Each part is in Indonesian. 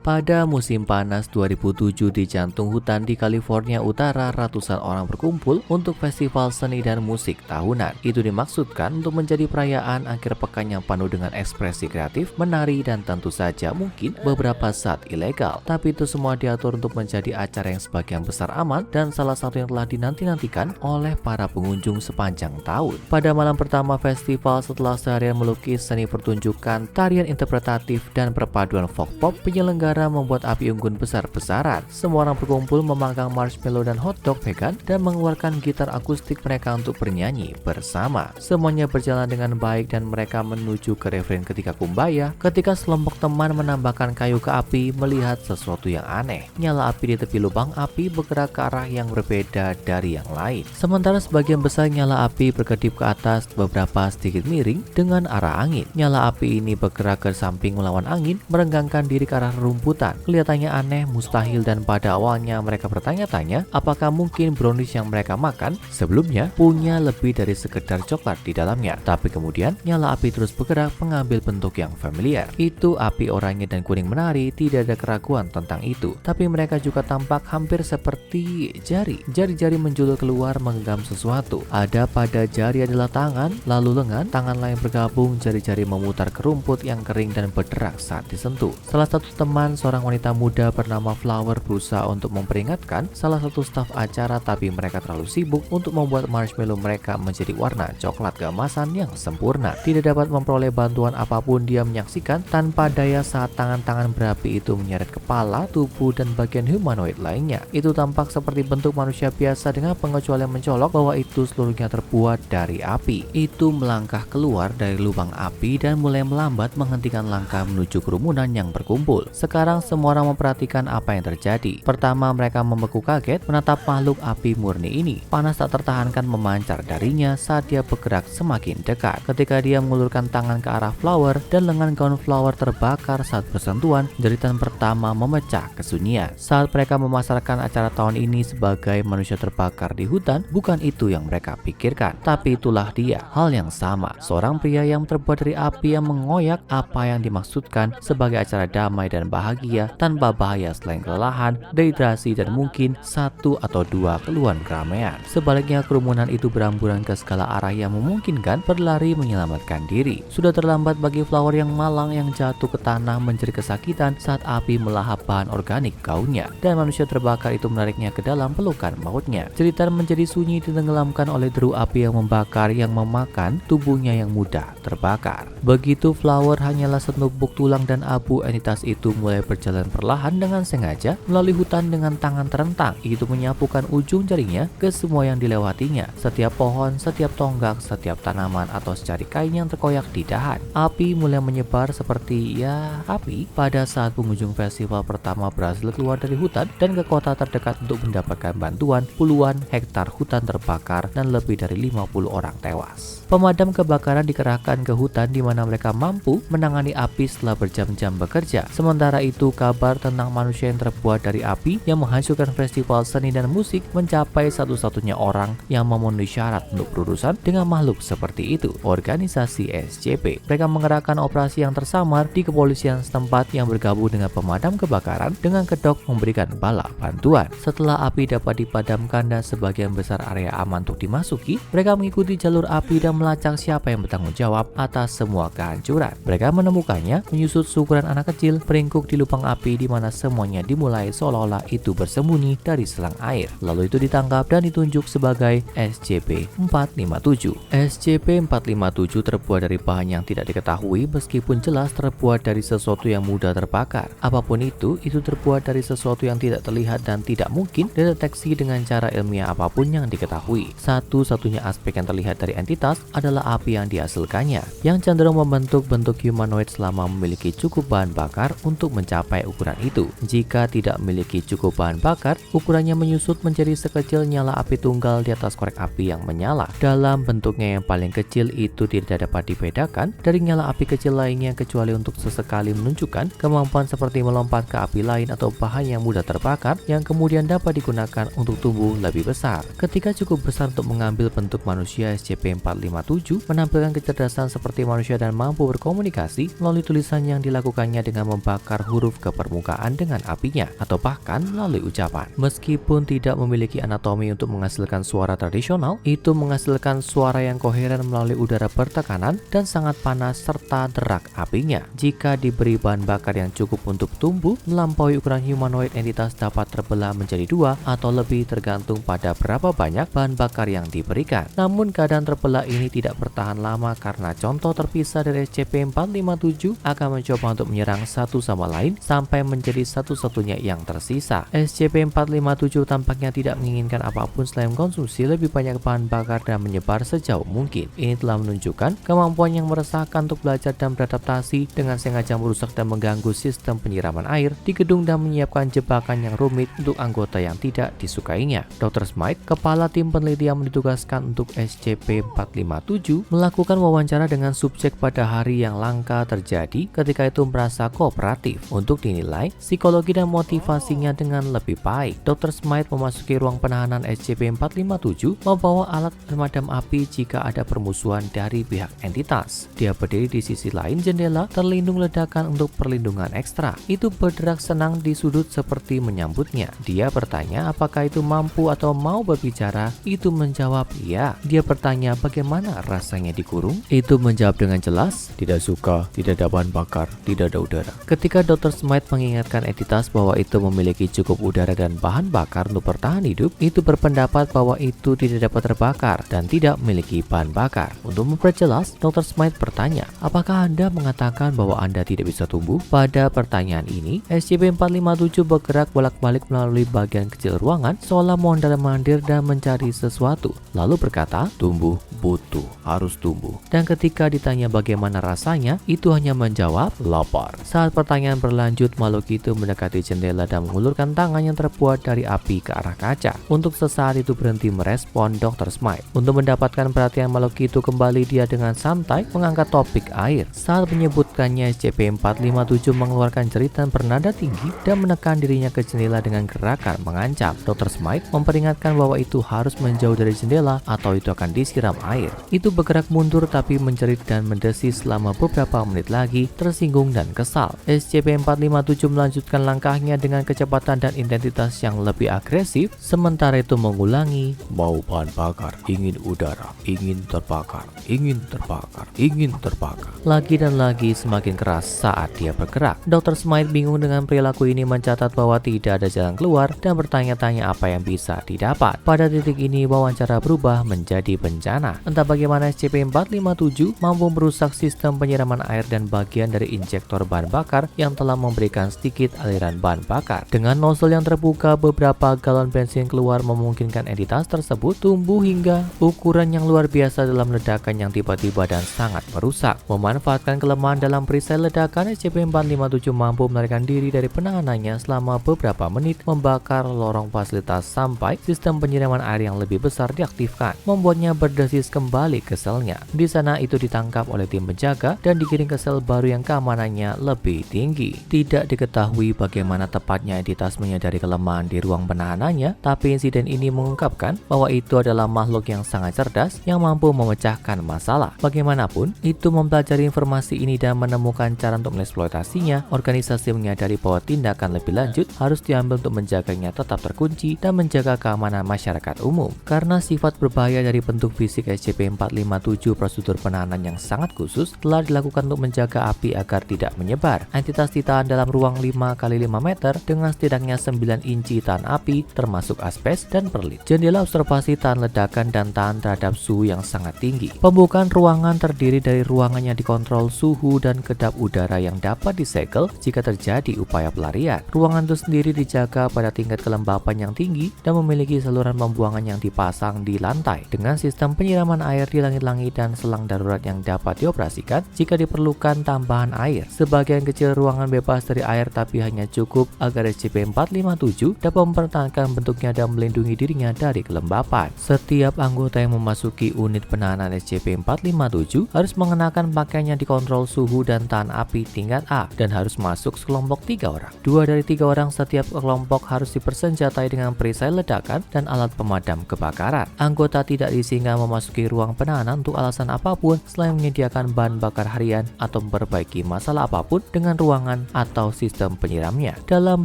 Pada musim panas 2007 di jantung hutan di California Utara, ratusan orang berkumpul untuk festival seni dan musik tahunan. Itu dimaksudkan untuk menjadi perayaan akhir pekan yang penuh dengan ekspresi kreatif, menari, dan tentu saja mungkin beberapa saat ilegal. Tapi itu semua diatur untuk menjadi acara yang sebagian besar aman dan salah satu yang telah dinanti-nantikan oleh para pengunjung sepanjang tahun. Pada malam pertama festival, setelah seharian melukis, seni pertunjukan, tarian interpretatif, dan perpaduan folk pop, penyelenggara membuat api unggun besar-besaran. Semua orang berkumpul memanggang marshmallow dan hotdog vegan dan mengeluarkan gitar akustik mereka untuk bernyanyi bersama. Semuanya berjalan dengan baik dan mereka menuju ke refren ketika kumbaya, ketika sekelompok teman menambahkan kayu ke api melihat sesuatu yang aneh. Nyala api di tepi lubang api bergerak ke arah yang berbeda dari yang lain. Sementara sebagian besar nyala api berkedip ke atas, beberapa sedikit miring dengan arah angin. Nyala api ini bergerak ke samping melawan angin, merenggangkan diri ke arah rumputan. Kelihatannya aneh, mustahil, dan pada awalnya mereka bertanya-tanya apakah mungkin brownies yang mereka makan sebelumnya punya lebih dari sekedar coklat di dalamnya. Tapi kemudian nyala api terus bergerak mengambil bentuk yang familiar. Itu api oranye dan kuning menari, tidak ada keraguan tentang itu. Tapi mereka juga tampak hampir seperti jari. Jari-jari menjulur keluar menggenggam sesuatu. Ada pada jari adalah tangan, lalu lengan, tangan lain bergabung, jari-jari memutar ke rumput yang kering dan berderak saat disentuh. Salah satu teman, seorang wanita muda bernama Flower, berusaha untuk memperingatkan salah satu staf acara, tapi mereka terlalu sibuk untuk membuat marshmallow mereka menjadi warna coklat keemasan yang sempurna. Tidak dapat memperoleh bantuan apapun, dia menyaksikan tanpa daya saat tangan-tangan berapi itu menyeret kepala, tubuh, dan bagian humanoid lainnya. Itu tampak seperti bentuk manusia biasa dengan pengecualian mencolok bahwa itu seluruhnya terbuat dari api. Itu melangkah keluar dari lubang api dan mulai melambat menghentikan langkah menuju kerumunan yang berkumpul. Sekarang semua orang memperhatikan apa yang terjadi. Pertama, mereka membeku kaget menatap makhluk api murni ini. Panas tak tertahankan memancar darinya saat dia bergerak semakin dekat. Ketika dia mengulurkan tangan ke arah Flower dan lengan gaun Flower terbakar saat bersentuhan, jeritan pertama memecah kesunyian. Saat mereka memasarkan acara tahun ini sebagai manusia terbakar di hutan, bukan itu yang mereka pikirkan. Tapi itulah dia, hal yang sama. Seorang pria yang terbuat dari api yang mengoyak apa yang dimaksudkan sebagai acara damai dan bahagia tanpa bahaya selain kelelahan, dehidrasi, dan mungkin satu atau dua keluhan keramaian. Sebaliknya, kerumunan itu beramburan ke segala arah yang memungkinkan berlari menyelamatkan diri. Sudah terlambat bagi Flower yang malang yang jatuh ke tanah menjerit kesakitan saat api melahap bahan organik gaunnya, dan manusia terbakar itu menariknya ke dalam pelukan mautnya. Jeritan menjadi sunyi ditenggelamkan oleh deru api yang membakar yang memakan tubuhnya yang mudah terbakar. Begitu Flower hanyalah setumpuk tulang dan abu, entitas itu mulai berjalan perlahan dengan sengaja melalui hutan dengan tangan terentang. Itu menyapukan ujung jarinya ke semua yang dilewatinya, setiap pohon, setiap tonggak, setiap tanaman, atau secari kain yang terkoyak di dahan. Api mulai menyebar seperti api pada saat pengunjung festival pertama berhasil keluar dari hutan dan ke kota terdekat untuk mendapatkan bantuan. Puluhan hektar hutan terbakar dan lebih dari 50 orang tewas. Pemadam kebakaran dikerahkan ke hutan di mana mereka mampu menangani api setelah berjam-jam bekerja. Sementara itu, kabar tentang manusia yang terbuat dari api yang menghancurkan festival seni dan musik mencapai satu-satunya orang yang memenuhi syarat untuk berurusan dengan makhluk seperti itu, organisasi SCP. Mereka mengerahkan operasi yang tersamar di kepolisian setempat yang bergabung dengan pemadam kebakaran dengan kedok memberikan bala bantuan. Setelah api dapat dipadamkan dan sebagian besar area aman untuk dimasuki, mereka mengikuti jalur api dan melacak siapa yang bertanggung jawab atas semua kehancuran. Mereka menemukannya menyusut syukuran anak kecil peringkuk di lubang api di mana semuanya dimulai seolah-olah itu bersembunyi dari selang air. Lalu itu ditangkap dan ditunjuk sebagai SCP-457. SCP-457 terbuat dari bahan yang tidak diketahui meskipun jelas terbuat dari sesuatu yang mudah terbakar. Apapun itu terbuat dari sesuatu yang tidak terlihat dan tidak mungkin dideteksi dengan cara ilmiah apapun yang diketahui. Satu-satunya aspek yang terlihat dari entitas adalah api yang dihasilkannya, yang cenderung membentuk bentuk humanoid selama memiliki cukup bahan bakar untuk mencapai ukuran itu. Jika tidak memiliki cukup bahan bakar, ukurannya menyusut menjadi sekecil nyala api tunggal di atas korek api yang menyala. Dalam bentuknya yang paling kecil itu tidak dapat dibedakan dari nyala api kecil lainnya kecuali untuk sesekali menunjukkan kemampuan seperti melompat ke api lain atau bahan yang mudah terbakar yang kemudian dapat digunakan untuk tumbuh lebih besar. Ketika cukup besar untuk mengambil bentuk manusia, SCP-457 menampilkan kecerdasan seperti manusia dan mampu berkomunikasi melalui tulisan yang dilakukannya dengan membakar huruf ke permukaan dengan apinya, atau bahkan melalui ucapan. Meskipun tidak memiliki anatomi untuk menghasilkan suara tradisional, itu menghasilkan suara yang koheren melalui udara bertekanan dan sangat panas serta derak apinya. Jika diberi bahan bakar yang cukup untuk tumbuh, melampaui ukuran humanoid, entitas dapat terbelah menjadi dua atau lebih tergantung pada berapa banyak bahan bakar yang diberikan. Namun keadaan terbelah ini tidak bertahan lama karena contoh terpisah dari SCP-457 akan mencoba untuk menyerang satu sama lain sampai menjadi satu-satunya yang tersisa. SCP-457 tampaknya tidak menginginkan apapun selain konsumsi lebih banyak bahan bakar dan menyebar sejauh mungkin. Ini telah menunjukkan kemampuan yang meresahkan untuk belajar dan beradaptasi dengan sengaja merusak dan mengganggu sistem penyiraman air di gedung dan menyiapkan jebakan yang rumit untuk anggota yang tidak disukainya. Dr. Smythe, kepala tim peneliti yang ditugaskan untuk SCP-457, melakukan wawancara dengan subjek pada hari yang langka terjadi ketika itu merasa kooperatif untuk dinilai psikologi dan motivasinya dengan lebih baik. Dr. Smythe memasuki ruang penahanan SCP-457 membawa alat pemadam api jika ada permusuhan dari pihak entitas. Dia berdiri di sisi lain jendela terlindung ledakan untuk perlindungan ekstra. Itu berderak senang di sudut seperti menyambutnya. Dia bertanya apakah itu mampu atau mau berbicara. Itu menjawab ya. Dia bertanya bagaimana rasanya dikurung. Itu menjawab dengan jelas, tidak suka, tidak ada bahan bakar, tidak ada udara. Ketika Dr. Smythe mengingatkan entitas bahwa itu memiliki cukup udara dan bahan bakar untuk bertahan hidup, itu berpendapat bahwa itu tidak dapat terbakar dan tidak memiliki bahan bakar. Untuk memperjelas, Dr. Smythe bertanya, apakah Anda mengatakan bahwa Anda tidak bisa tumbuh? Pada pertanyaan ini, SCP-457 bergerak bolak-balik melalui bagian kecil ruangan seolah mondar-mandir dan mencari sesuatu. Lalu berkata, tumbuh, butuh, harus tumbuh. Dan ketika ditanya bagaimana rasanya, itu hanya menjawab, lapar. Saat pertanyaan berlanjut, makhluk itu mendekati jendela dan mengulurkan tangan yang terbuat dari api ke arah kaca. Untuk sesaat itu berhenti merespon Dr. Smythe. Untuk mendapatkan perhatian makhluk itu kembali, dia dengan santai mengangkat topik air. Saat menyebutkannya, SCP-457 mengeluarkan jeritan bernada tinggi dan menekan dirinya ke jendela dengan gerakan mengancam. Dr. Smythe memperingatkan bahwa itu harus menjauh dari jendela atau itu akan disiram air. Itu bergerak mundur tapi menjerit dan mendesis selama beberapa menit lagi, tersinggung dan kesal. SCP-457 melanjutkan langkahnya dengan kecepatan dan intensitas yang lebih agresif, sementara itu mengulangi, mau bahan bakar, ingin udara, ingin terbakar, ingin terbakar, ingin terbakar. Lagi dan lagi semakin keras saat dia bergerak. Dr. Smythe bingung dengan perilaku ini, mencatat bahwa tidak ada jalan keluar dan bertanya-tanya apa yang bisa didapat. Pada titik ini wawancara berubah menjadi bencana. Entah bagaimana SCP-457 mampu merusak sistem penyiraman air dan bagian dari injektor bahan bakar yang telah memberikan sedikit aliran bahan bakar. Dengan nozzle yang terbuka, beberapa galon bensin keluar memungkinkan entitas tersebut tumbuh hingga ukuran yang luar biasa dalam ledakan yang tiba-tiba dan sangat merusak. Memanfaatkan kelemahan dalam perisai ledakan, SCP-457 mampu melarikan diri dari penahanannya selama beberapa menit, membakar lorong fasilitas sampai sistem penyiraman air yang lebih besar diaktifkan, membuatnya berdesis kembali ke selnya. Di sana itu ditangkap oleh tim penjaga dan dikirim ke sel baru yang keamanannya lebih tinggi. Tidak diketahui bagaimana tepatnya entitas menyadari kelemahan di ruang penahanannya, tapi insiden ini mengungkapkan bahwa itu adalah makhluk yang sangat cerdas yang mampu memecahkan masalah. Bagaimanapun, itu mempelajari informasi ini dan menemukan cara untuk mengeksploitasinya. Organisasi menyadari bahwa tindakan lebih lanjut harus diambil untuk menjaganya tetap terkunci dan menjaga keamanan masyarakat umum. Karena sifat berbahaya dari bentuk fisik SCP-457, prosedur penahanan yang sangat khusus telah dilakukan untuk menjaga api agar tidak menyebar. Entitas ditahan dalam ruang 5x5 meter dengan setidaknya 9 inci tahan api termasuk asbes dan perlit. Jendela observasi tahan ledakan dan tahan terhadap suhu yang sangat tinggi. Pembukaan ruangan terdiri dari ruangan yang dikontrol suhu dan kedap udara yang dapat disegel jika terjadi upaya pelarian. Ruangan itu sendiri dijaga pada tingkat kelembapan yang tinggi dan memiliki saluran pembuangan yang dipasang di lantai dengan sistem penyiraman air di langit-langit dan selang darurat yang dapat dioperasikan jika diperlukan tambahan air. Sebagian kecil ruangan bebas dari air tapi hanya cukup agar SCP-457 dapat mempertahankan bentuknya dan melindungi dirinya dari kelembapan. Setiap anggota yang memasuki unit penahanan SCP-457 harus mengenakan pakaian yang dikontrol suhu dan tahan api tingkat A dan harus masuk sekelompok 3 orang. 2 dari 3 orang setiap kelompok harus dipersenjatai dengan perisai ledakan dan alat pemadam kebakaran. Anggota tidak diizinkan memasuki ruang penahanan untuk alasan apapun selain menyediakan bahan bakar harian atau memperbaiki masalah apapun dengan ruangan penahanan atau sistem penyiramnya. Dalam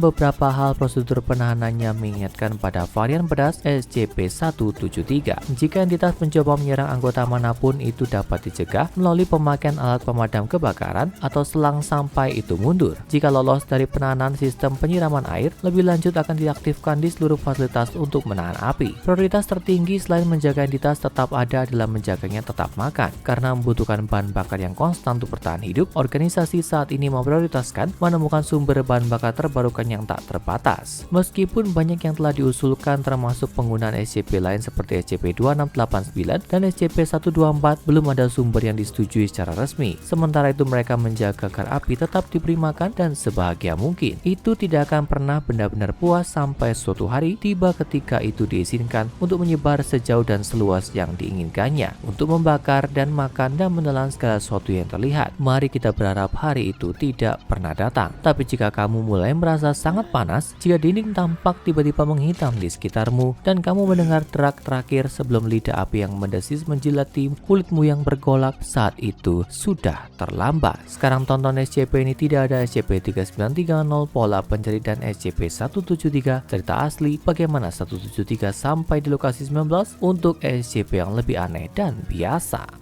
beberapa hal, prosedur penahanannya mengingatkan pada varian pedas SCP-173. Jika entitas mencoba menyerang anggota manapun, itu dapat dicegah melalui pemakaian alat pemadam kebakaran atau selang sampai itu mundur. Jika lolos dari penahanan, sistem penyiraman air lebih lanjut akan diaktifkan di seluruh fasilitas untuk menahan api. Prioritas tertinggi selain menjaga entitas tetap ada adalah menjaganya tetap makan. Karena membutuhkan bahan bakar yang konstan untuk bertahan hidup, organisasi saat ini memprioritaskan menemukan sumber bahan bakar terbarukan yang tak terbatas. Meskipun banyak yang telah diusulkan termasuk penggunaan SCP lain seperti SCP-2689 dan SCP-124, belum ada sumber yang disetujui secara resmi. Sementara itu mereka menjaga agar api tetap diberi makan dan sebahagia mungkin. Itu tidak akan pernah benar-benar puas sampai suatu hari tiba ketika itu diizinkan untuk menyebar sejauh dan seluas yang diinginkannya, untuk membakar dan makan dan menelan segala sesuatu yang terlihat. Mari kita berharap hari itu tidak pernah datang. Tapi jika kamu mulai merasa sangat panas, jika dinding tampak tiba-tiba menghitam di sekitarmu, dan kamu mendengar derak terakhir sebelum lidah api yang mendesis menjilati kulitmu yang bergolak, saat itu sudah terlambat. Sekarang tonton SCP ini tidak ada SCP-3930 pola pencari dan SCP-173 cerita asli bagaimana 173 sampai di lokasi 19 untuk SCP yang lebih aneh dan biasa.